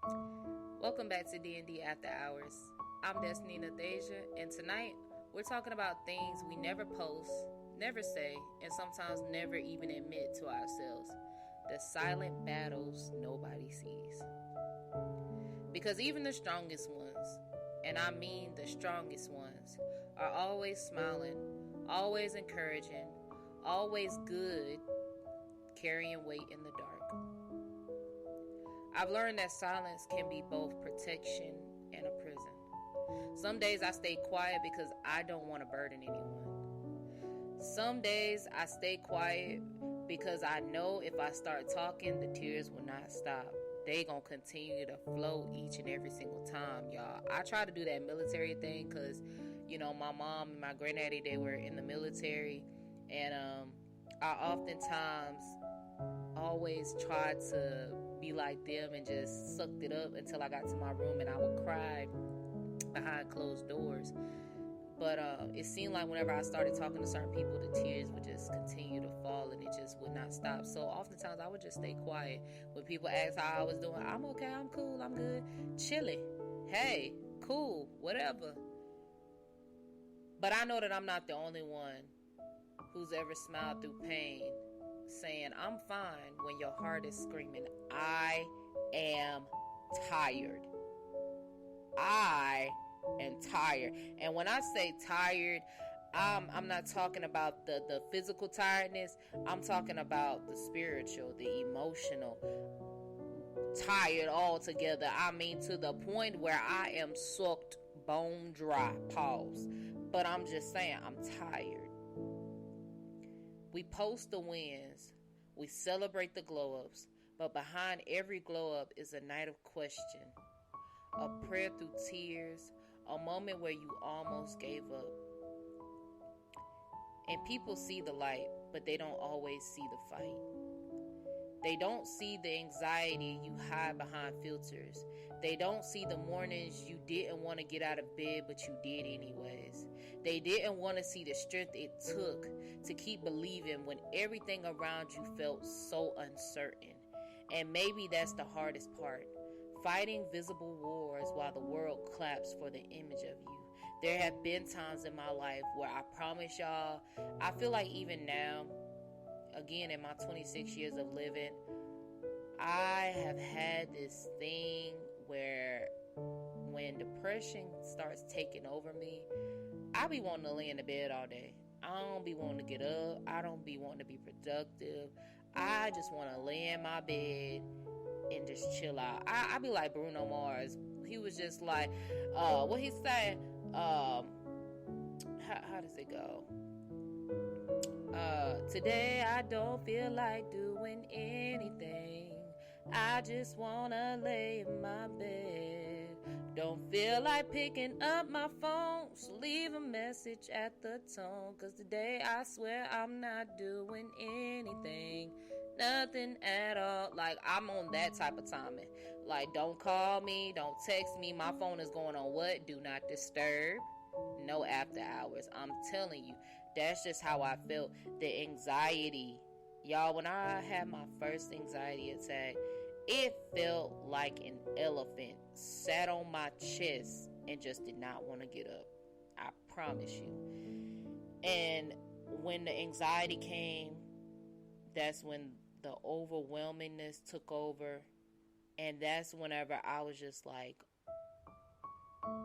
Welcome back to D&D After Hours. I'm Destiny Nathasia, and tonight we're talking about things we never post, never say, and sometimes never even admit to ourselves. The silent battles nobody sees. Because even the strongest ones, and I mean the strongest ones, are always smiling, always encouraging, always good, carrying weight in the dark. I've learned that silence can be both protection and a prison. Some days I stay quiet because I don't want to burden anyone. Some days I stay quiet because I know if I start talking, the tears will not stop. They gonna continue to flow each and every single time, y'all. I try to do that military thing because, my mom and my granddaddy, they were in the military. And I oftentimes always tried to be like them and just sucked it up until I got to my room and I would cry behind closed doors. But it seemed like whenever I started talking to certain people, the tears would just continue to fall and it just would not stop. So oftentimes I would just stay quiet. When people ask how I was doing, I'm okay, I'm cool, I'm good, chilling, hey, cool, whatever. But I know that I'm not the only one who's ever smiled through pain, saying I'm fine when your heart is screaming, I am tired. I am tired. And when I say tired, I'm not talking about the physical tiredness. I'm talking about the spiritual, the emotional, tired altogether. I mean, to the point where I am sucked bone dry. Pause. But I'm just saying, I'm tired. We post the wins, we celebrate the glow-ups, but behind every glow-up is a night of question, a prayer through tears, a moment where you almost gave up. And people see the light, but they don't always see the fight. They don't see the anxiety you hide behind filters. They don't see the mornings you didn't want to get out of bed, but you did anyways. They didn't want to see the strength it took to keep believing when everything around you felt so uncertain. And maybe that's the hardest part. Fighting visible wars while the world claps for the image of you. There have been times in my life where I promise y'all, I feel like even now, again, in my 26 years of living, I have had this thing where when depression starts taking over me, I be wanting to lay in the bed all day. I don't be wanting to get up. I don't be wanting to be productive. I just want to lay in my bed and just chill out. I be like Bruno Mars. He was just like, what he said, how does it go? Today I don't feel like doing anything. I just wanna lay in my bed. Don't feel like picking up my phone, so leave a message at the tone. Cause today I swear I'm not doing anything. Nothing at all. Like, I'm on that type of timing. Like, don't call me, don't text me. My phone is going on what? Do not disturb. No after hours. I'm telling you, that's just how I felt. The anxiety, y'all, when I had my first anxiety attack, it felt like an elephant sat on my chest and just did not want to get up. I promise you. And when the anxiety came, that's when the overwhelmingness took over. And that's whenever I was just like,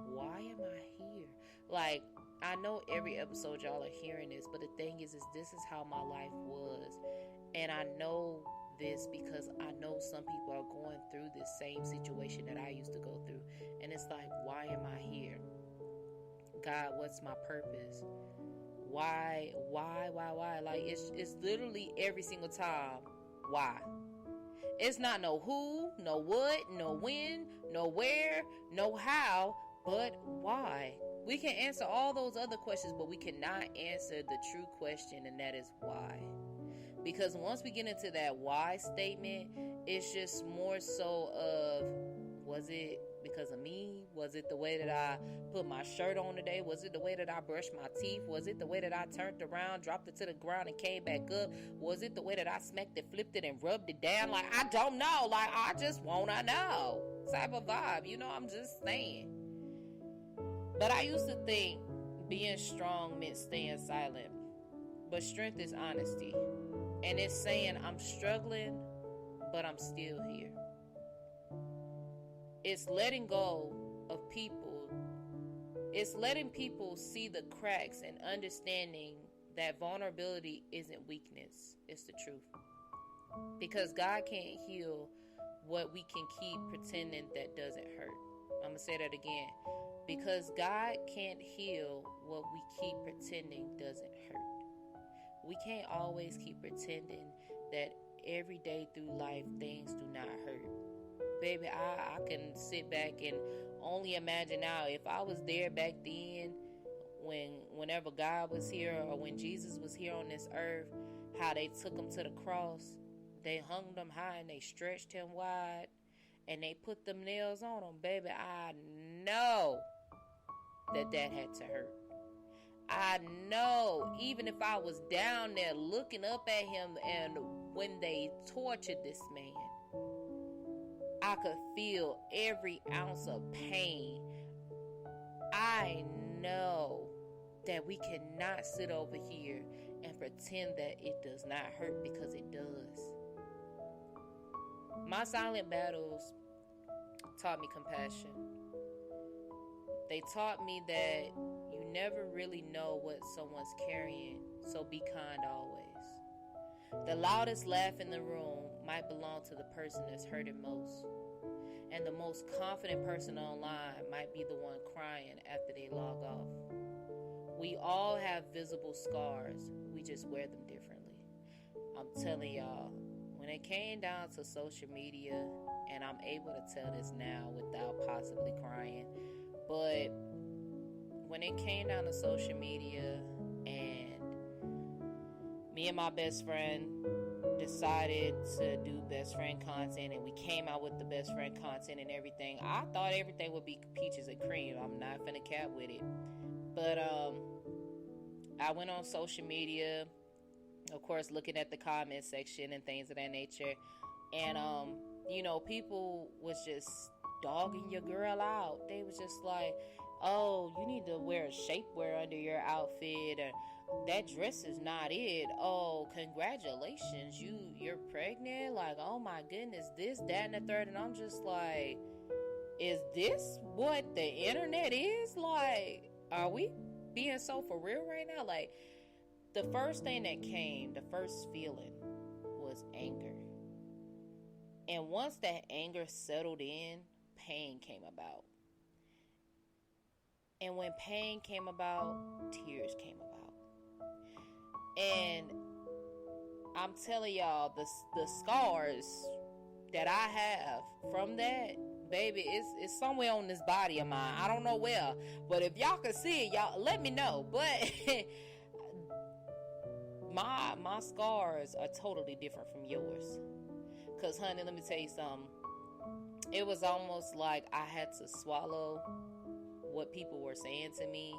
why am I here? Like, I know every episode y'all are hearing this, but the thing is this is how my life was. And I know this because I know some people are going through this same situation that I used to go through. And it's like, why am I here? God, what's my purpose? Why? Like, it's literally every single time, why? It's not no who, no what, no when, no where, no how, but why? We can answer all those other questions, but we cannot answer the true question, and that is why. Because once we get into that why statement, it's just more so of Was it because of me? Was it the way that I put my shirt on today? Was it the way that I brushed my teeth? Was it the way that I turned around, dropped it to the ground, and came back up? Was it the way that I smacked it, flipped it, and rubbed it down? Like, I don't know. Like, I just wanna know. Type of vibe. You know, I'm just saying. But I used to think being strong meant staying silent. But strength is honesty. And it's saying I'm struggling, but I'm still here. It's letting go of people. It's letting people see the cracks and understanding that vulnerability isn't weakness. It's the truth. Because God can't heal what we can keep pretending that doesn't hurt. I'm going to say that again. Because God can't heal what we keep pretending doesn't hurt. We can't always keep pretending that every day through life things do not hurt. Baby, I can sit back and only imagine now if I was there back then whenever God was here or when Jesus was here on this earth, how they took him to the cross. They hung him high and they stretched him wide and they put them nails on him. Baby, I know that had to hurt. I know even if I was down there looking up at him and when they tortured this man, I could feel every ounce of pain. I know that we cannot sit over here and pretend that it does not hurt, because it does. My silent battles taught me compassion. They taught me that you never really know what someone's carrying, so be kind always. The loudest laugh in the room might belong to the person that's hurting most. And the most confident person online might be the one crying after they log off. We all have visible scars. We just wear them differently. I'm telling y'all, when it came down to social media, and I'm able to tell this now without possibly crying, but when it came down to social media and me and my best friend decided to do best friend content and we came out with the best friend content and everything, I thought everything would be peaches and cream. I'm not finna cap with it. But I went on social media, of course, looking at the comment section and things of that nature. And, people was just dogging your girl out. They was just like, oh, you need to wear a shapewear under your outfit, or that dress is not it. Oh, congratulations, you're pregnant. Like, oh my goodness, this, that, and the third. And I'm just like, is this what the internet is? Like, are we being so for real right now? Like, the first thing that came, the first feeling was anger. And once that anger settled in, pain came about. And when pain came about, tears came about. And I'm telling y'all, the scars that I have from that, baby, it's somewhere on this body of mine. I don't know where, but if y'all can see it, y'all let me know. But my scars are totally different from yours. Cause honey, let me tell you something. It was almost like I had to swallow what people were saying to me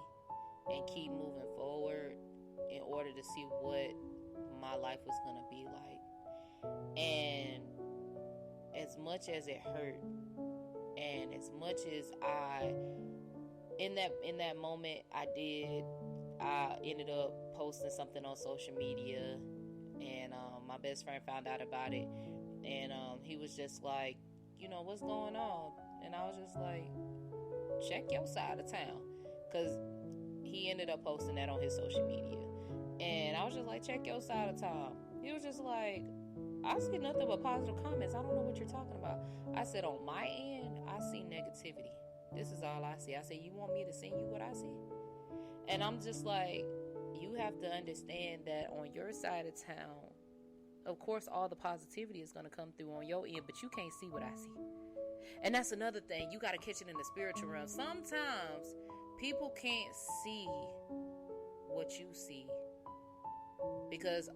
and keep moving forward in order to see what my life was gonna be like. And as much as it hurt, and as much as I in that moment I ended up posting something on social media, and my best friend found out about it, and he was just like, what's going on? And I was just like, check your side of town, because he ended up posting that on his social media, and I was just like, check your side of town. He was just like, I see nothing but positive comments. I don't know what you're talking about. I said, on my end, I see negativity. This is all I see. I said, you want me to send you what I see? And I'm just like, you have to understand that on your side of town, of course, all the positivity is going to come through on your end, but you can't see what I see. And that's another thing. You got to catch it in the spiritual realm. Sometimes people can't see what you see, because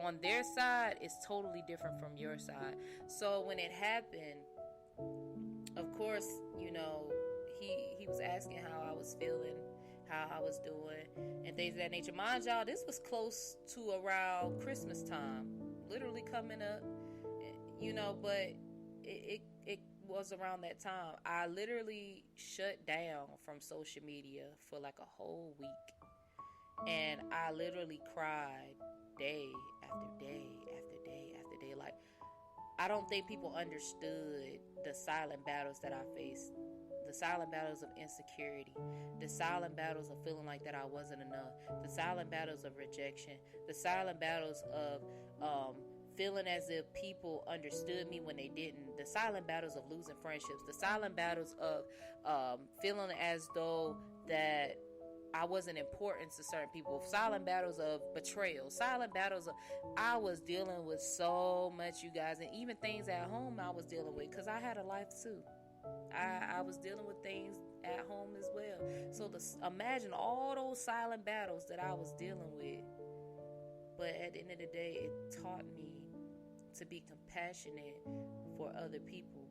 on their side, it's totally different from your side. So when it happened, of course, course, he was asking how I was feeling, how I was doing, and things of that nature. Mind y'all, this was close to around Christmas time, literally coming up, but it was around that time. I literally shut down from social media for like a whole week, and I literally cried day after day after day after day. Like, I don't think people understood the silent battles that I faced. The silent battles of insecurity, the silent battles of feeling like that I wasn't enough, the silent battles of rejection, the silent battles of feeling as if people understood me when they didn't, the silent battles of losing friendships, the silent battles of feeling as though that I wasn't important to certain people, silent battles of betrayal, silent battles of, I was dealing with so much, you guys, and even things at home I was dealing with, because I had a life too. I was dealing with things at home as well. So imagine all those silent battles that I was dealing with. But at the end of the day, it taught me to be compassionate for other people.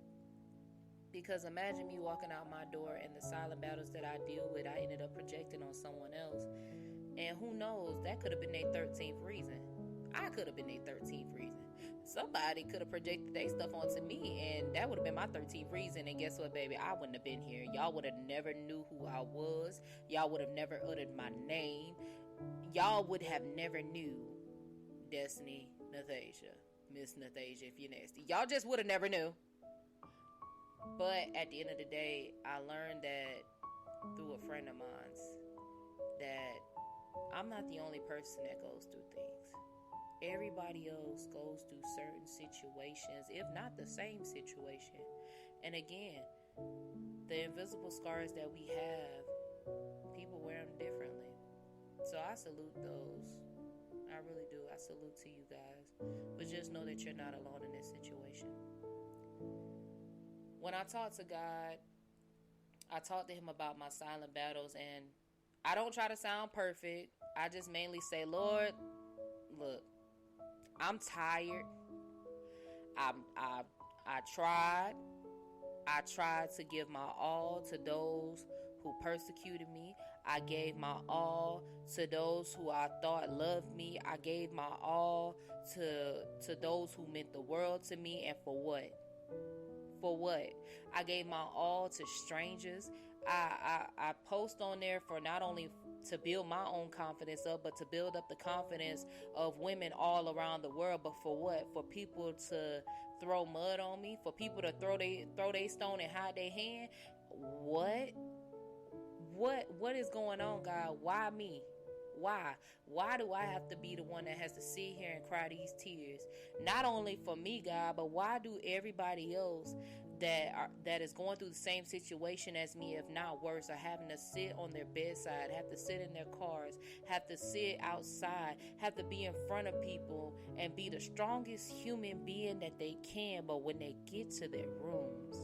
Because imagine me walking out my door and the silent battles that I deal with, I ended up projecting on someone else. And who knows, that could have been their 13th reason. I could have been their 13th reason. Somebody could have projected their stuff onto me, and that would have been my 13th reason. And guess what, baby? I wouldn't have been here. Y'all would have never knew who I was. Y'all would have never uttered my name. Y'all would have never knew Destiny Nathasia, Miss Nathasia, if you're nasty. Y'all just would have never knew. But at the end of the day, I learned that through a friend of mine's, that I'm not the only person that goes through things. Everybody else goes through certain situations, if not the same situation. And again, the invisible scars that we have, people wear them differently. So I salute those. I really do. I salute to you guys. But just know that you're not alone in this situation. When I talk to God, I talk to him about my silent battles, and I don't try to sound perfect. I just mainly say, Lord, look, I'm tired. I tried. I tried to give my all to those who persecuted me. I gave my all to those who I thought loved me. I gave my all to those who meant the world to me. And for what? For what? I gave my all to strangers. I post on there for not only to build my own confidence up, but to build up the confidence of women all around the world. But for what? For people to throw mud on me, for people to throw they stone and hide their hand. What is going on, God? Why me? Why do I have to be the one that has to sit here and cry these tears? Not only for me, God, but why do everybody else that is going through the same situation as me, if not worse, are having to sit on their bedside, have to sit in their cars, have to sit outside, have to be in front of people and be the strongest human being that they can, but when they get to their rooms,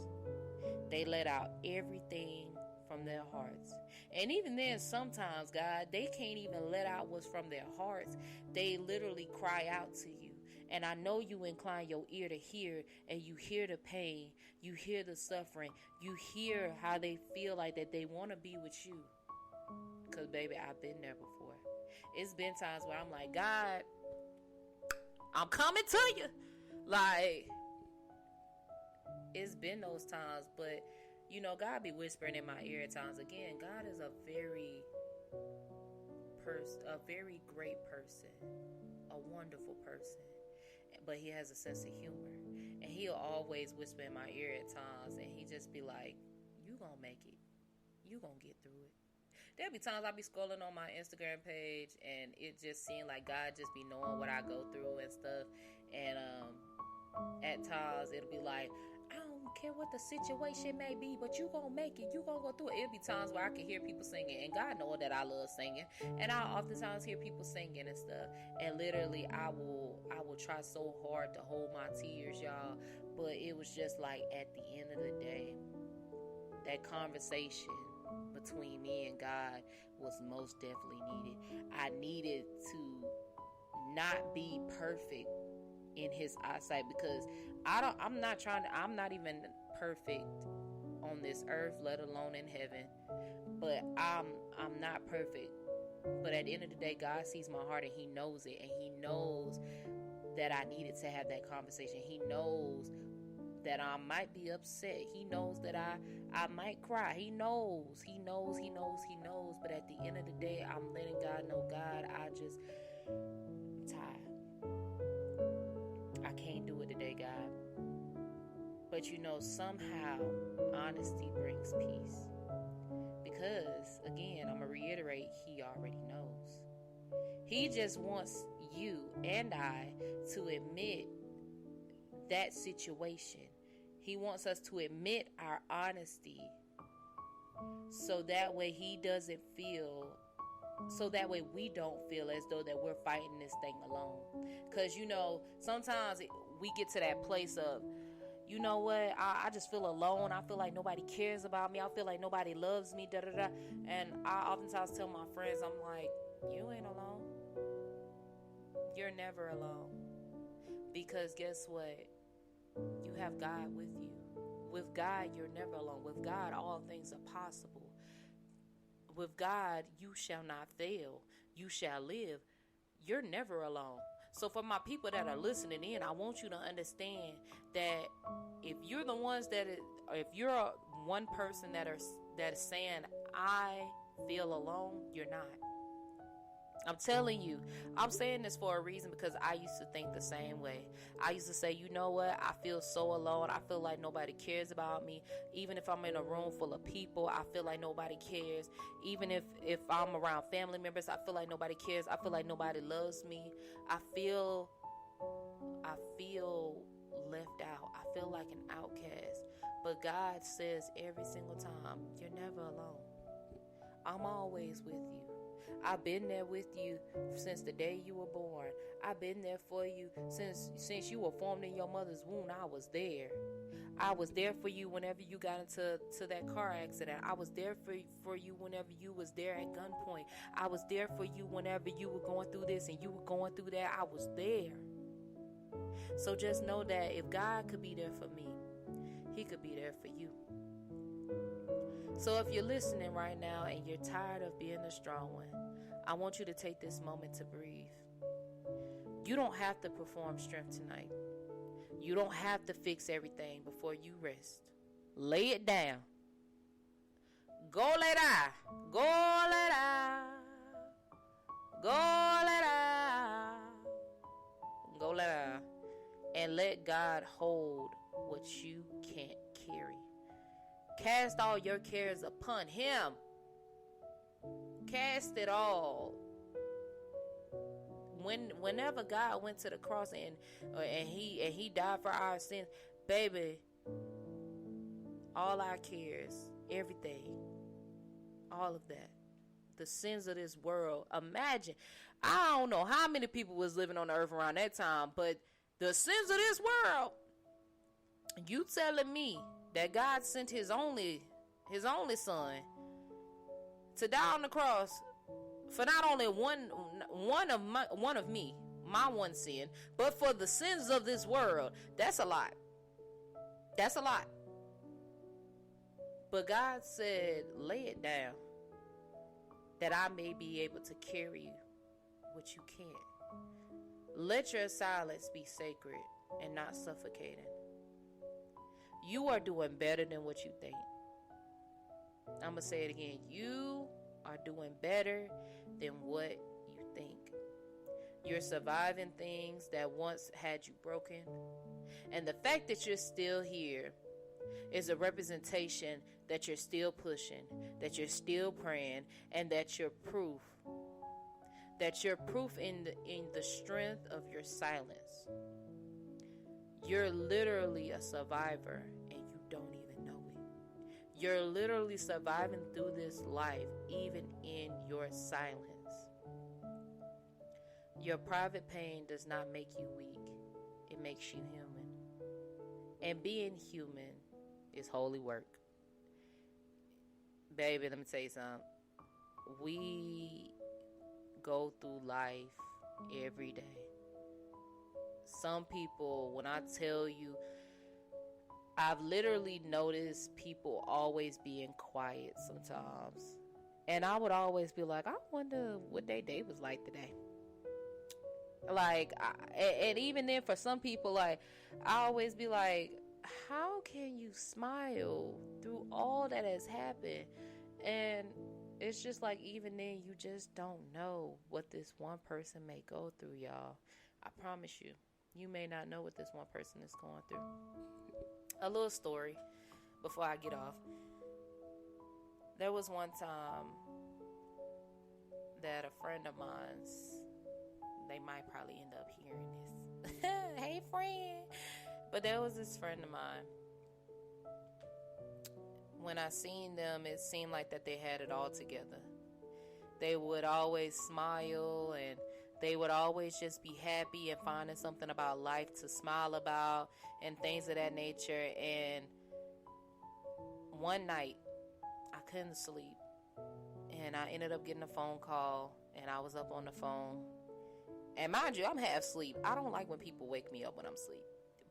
they let out everything from their hearts. And even then, sometimes, God, they can't even let out what's from their hearts. They literally cry out to you. And I know you incline your ear to hear, and you hear the pain, you hear the suffering, you hear how they feel like that they want to be with you. Because, baby, I've been there before. It's been times where I'm like, God, I'm coming to you. Like, it's been those times, but God be whispering in my ear at times. Again, God is a very great person, a wonderful person, but he has a sense of humor, and he'll always whisper in my ear at times, and he just be like, you gonna make it, you gonna get through it. There'll be times I'll be scrolling on my Instagram page, and it just seems like God just be knowing what I go through and stuff, and at times it'll be like, I don't care what the situation may be, but you gonna make it, you gonna go through it. It'll be times where I can hear people singing, and God knows that I love singing, and I oftentimes hear people singing and stuff, and literally I will try so hard to hold my tears, y'all, but it was just like, at the end of the day, that conversation between me and God was most definitely needed. I needed to not be perfect in his eyesight, because I'm not even perfect on this earth, let alone in heaven. But I'm not perfect. But at the end of the day, God sees my heart and He knows it. And He knows that I needed to have that conversation. He knows that I might be upset. He knows that I might cry. He knows. But at the end of the day, I'm letting God know, God, I'm tired. I can't do it today, God. But somehow honesty brings peace. Because, again, I'm going to reiterate, He already knows. He just wants you and I to admit that situation. He wants us to admit our honesty so that way we don't feel as though that we're fighting this thing alone. Because, sometimes we get to that place of, you know what, I just feel alone. I feel like nobody cares about me. I feel like nobody loves me, And I oftentimes tell my friends, I'm like, you ain't alone. You're never alone. Because guess what? You have God with you. With God, you're never alone. With God, all things are possible. With God, you shall not fail. You shall live. You're never alone. So for my people that are listening in, I want you to understand that if you're the ones if you're one person that is saying, I feel alone, you're not. I'm telling you, I'm saying this for a reason because I used to think the same way. I used to say, you know what? I feel so alone. I feel like nobody cares about me. Even if I'm in a room full of people, I feel like nobody cares. Even if I'm around family members, I feel like nobody cares. I feel like nobody loves me. I feel left out. I feel like an outcast. But God says every single time, you're never alone. I'm always with you. I've been there with you since the day you were born. I've been there for you since you were formed in your mother's womb. I was there. I was there for you whenever you got into that car accident. I was there for you whenever you was there at gunpoint. I was there for you whenever you were going through this and you were going through that. I was there. So just know that if God could be there for me, He could be there for you. So if you're listening right now and you're tired of being the strong one, I want you to take this moment to breathe. You don't have to perform strength tonight. You don't have to fix everything before you rest. Lay it down. Go let I. Go let I. Go let I. Go let I. And let God hold what you can't carry. Cast all your cares upon Him. Cast it all. Whenever God went to the cross and he died for our sins, baby, all our cares, everything, all of that, the sins of this world. Imagine, I don't know how many people was living on the earth around that time, but the sins of this world. You telling me that God sent His only Son to die on the cross for not only one of me, my one sin, but for the sins of this world? That's a lot. That's a lot. But God said, lay it down, that I may be able to carry what you can't. Let your silence be sacred and not suffocating. You are doing better than what you think. I'm going to say it again. You are doing better than what you think. You're surviving things that once had you broken. And the fact that you're still here is a representation that you're still pushing, that you're still praying, and that you're proof. That you're proof in the strength of your silence. You're literally a survivor and you don't even know it. You're literally surviving through this life even in your silence. Your private pain does not make you weak. It makes you human. And being human is holy work. Baby, let me tell you something. We go through life every day. Some people, when I tell you, I've literally noticed people always being quiet sometimes. And I would always be like, I wonder what their day was like today. Like, and even then for some people, like, I always be like, how can you smile through all that has happened? And it's just like, even then, you just don't know what this one person may go through, y'all. I promise you, you may not know what this one person is going through. A little story before I get off. There was one time that a friend of mine's, they might probably end up hearing this. Hey, friend. But there was this friend of mine. When I seen them, it seemed like that they had it all together. They would always smile, and they would always just be happy and finding something about life to smile about and things of that nature. And one night, I couldn't sleep. And I ended up getting a phone call, and I was up on the phone. And mind you, I'm half asleep. I don't like when people wake me up when I'm asleep.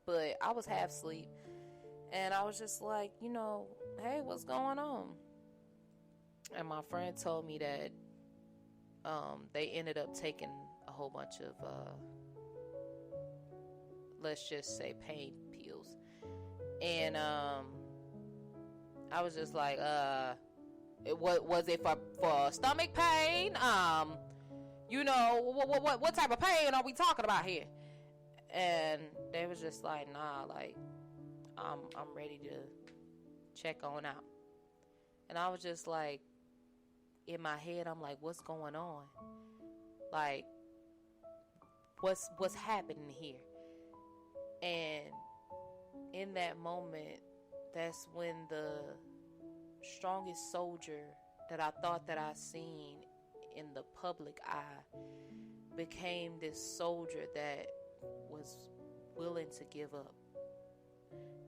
But I was half asleep. And I was just like, hey, what's going on? And my friend told me that they ended up taking a whole bunch of, let's just say, pain pills. And I was just like, was it for stomach pain? What type of pain are we talking about here? And they was just like, nah, like, I'm ready to check on out. And I was just like, in my head, I'm like, what's going on? Like, what's happening here? And in that moment, that's when the strongest soldier that I thought that I seen in the public eye became this soldier that was willing to give up,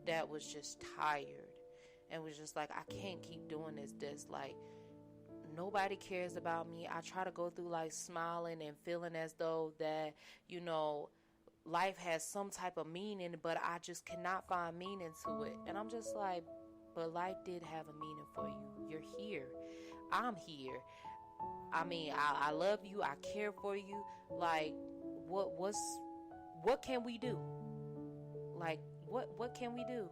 that was just tired and was just like, I can't keep doing this. Like, nobody cares about me. I try to go through life smiling and feeling as though that, life has some type of meaning, but I just cannot find meaning to it. And I'm just like, but life did have a meaning for you. You're here. I'm here. I mean, I love you. I care for you. Like, what can we do? Like, what can we do?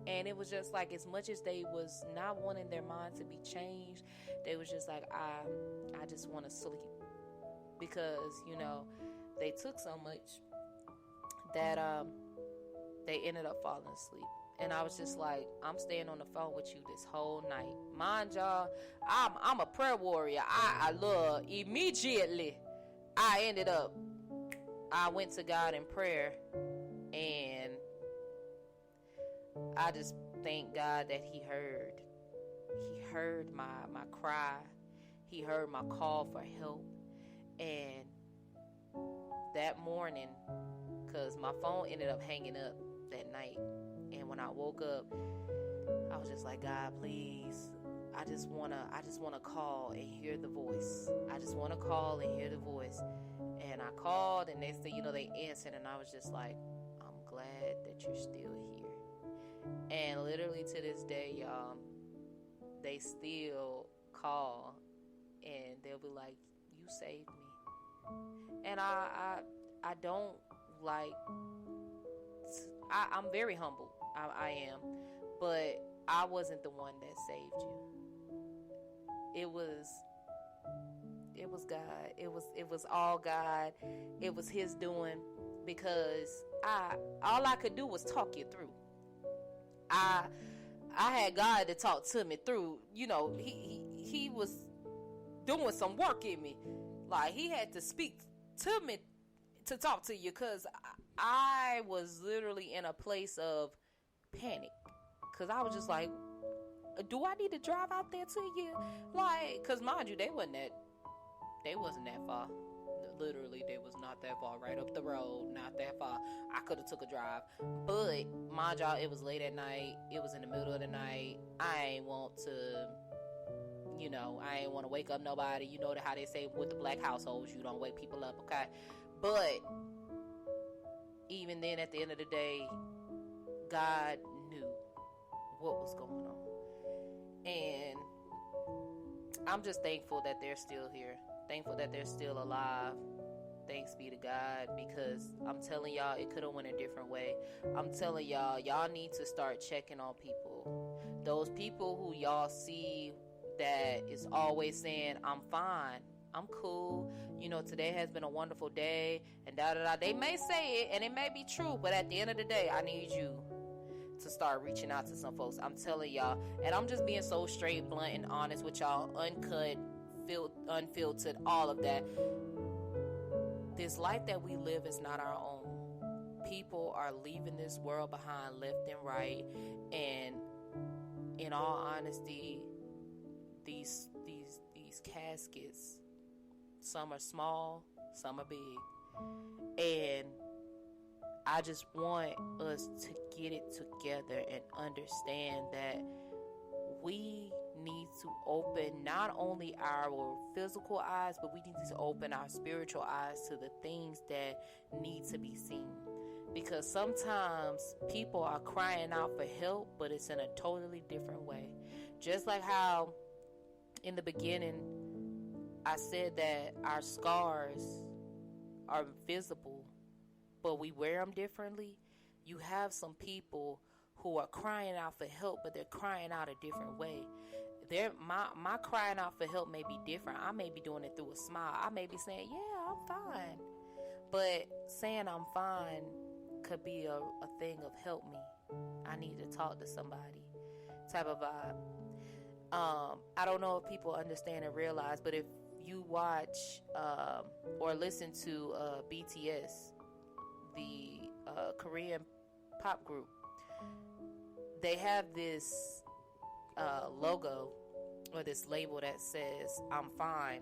And it was just like, as much as they was not wanting their mind to be changed, they was just like, I just want to sleep. Because, they took so much that they ended up falling asleep. And I was just like, I'm staying on the phone with you this whole night. Mind y'all, I'm a prayer warrior. I love immediately. I went to God in prayer, and I just thank God that He heard my cry. He heard my call for help. And that morning, because my phone ended up hanging up that night, and when I woke up, I was just like, God, please, I just wanna call and hear the voice. I just wanna call and hear the voice. And I called, and they said, they answered, and I was just like, I'm glad that you're still here. And literally to this day, y'all, they still call, and they'll be like, you saved me. And I don't like, I'm very humble. I am. But I wasn't the one that saved you. It was God. It was all God. It was His doing, because all I could do was talk you through. I had God to talk to me through. He was doing some work in me. Like, He had to speak to me to talk to you, because I was literally in a place of panic, because I was just like, do I need to drive out there to you? Like, because mind you, they wasn't that far. Literally, they was not that far. Right up the road, not that far. I could have took a drive, but mind y'all, it was late at night. It was in the middle of the night. I ain't want to wake up nobody. You know how they say with the black households, you don't wake people up, okay? But even then, at the end of the day, God knew. what was going on. And I'm just thankful that they're still here. Thankful that they're still alive. Thanks be to God, because I'm telling y'all, it could have went a different way. I'm telling y'all need to start checking on people. Those people who y'all see that is always saying, I'm fine, I'm cool, today has been a wonderful day, and da-da-da. They may say it, and it may be true, but at the end of the day, I need you to start reaching out to some folks. I'm telling y'all, and I'm just being so straight, blunt, and honest with y'all, uncut, unfiltered, all of that. This life that we live is not our own. People are leaving this world behind left and right, and in all honesty, these caskets, some are small, some are big, and I just want us to get it together and understand that we need to open not only our physical eyes, but we need to open our spiritual eyes to the things that need to be seen. Because sometimes people are crying out for help, but it's in a totally different way. Just like how in the beginning I said that our scars are visible, but we wear them differently. You have some people who are crying out for help, but they're crying out a different way. My crying out for help may be different. I may be doing it through a smile. I may be saying, yeah, I'm fine. But saying I'm fine could be a thing of help me. I need to talk to somebody type of vibe. I don't know if people understand and realize, but if you watch or listen to BTS, the Korean pop group, they have this logo or this label that says I'm fine,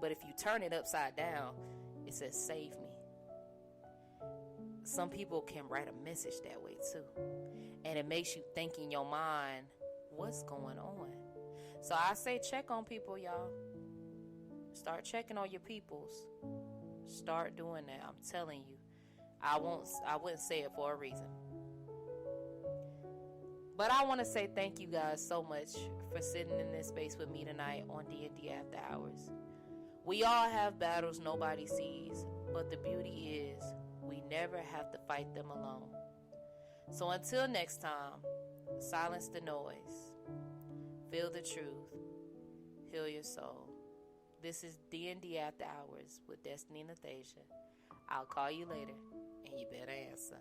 but if you turn it upside down, it says save me. Some people can write a message that way too, and it makes you think in your mind, what's going on? So I say check on people, y'all. Start checking on your peoples. Start doing that. I'm telling you, I wouldn't say it for a reason. But I want to say thank you guys so much for sitting in this space with me tonight on D&D After Hours. We all have battles nobody sees, but the beauty is we never have to fight them alone. So until next time, silence the noise, feel the truth, heal your soul. This is D&D After Hours with Destiny Nathasia. I'll call you later, and you better answer.